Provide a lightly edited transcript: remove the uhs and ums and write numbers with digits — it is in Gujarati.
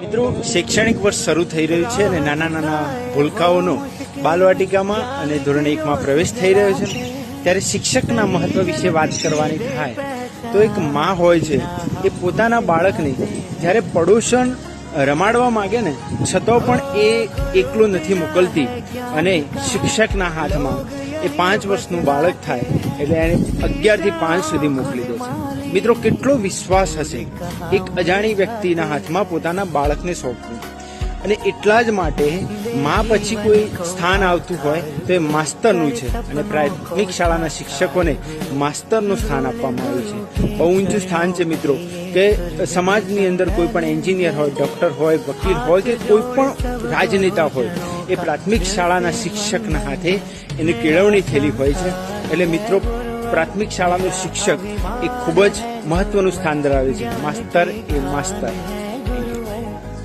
મિત્રો, શૈક્ષણિક વર્ષ શરૂ થઈ રહ્યું છે અને નાના નાના ભૂલકાઓનો બાલવાટિકામાં અને ધોરણ 1માં પ્રવેશ થઈ રહ્યો છે. ત્યારે શિક્ષકના મહત્વ વિશે વાત કરવાની થાય તો એક માં હોય છે એ પોતાના બાળકને જ્યારે પડોશન રમાડવા માંગે ને છતાં પણ એ એકલો નથી મોકલતી અને શિક્ષકના હાથમાં એ 5 વર્ષનું બાળક થાય એટલે એને 11 થી 5 સુધી મોકલી દે છે. મિત્રો, કેટલો વિશ્વાસ હશે એક અજાણી વ્યક્તિના હાથમાં પોતાના બાળકને સોંપવું. અને એટલા જ માટે માં પછી કોઈ સ્થાન આવતું હોય તો એ માસ્તરનું છે અને પ્રાથમિક શાળાના શિક્ષકોને માસ્તરનું સ્થાન આપવામાં આવ્યું છે. બહુ ઊંચું સ્થાન છે મિત્રો, કે સમાજની અંદર કોઈ પણ એન્જિનિયર હોય, ડૉક્ટર હોય, વકીલ હોય કે કોઈ પણ રાજનેતા હોય, એ પ્રાથમિક શાળાના શિક્ષકના હાથે એની કેળવણી થયેલી હોય છે. એટલે મિત્રો, પ્રાથમિક શાળાનો શિક્ષક એ ખૂબ જ મહત્વનું સ્થાન ધરાવે છે. માસ્તર એ માસ્તર.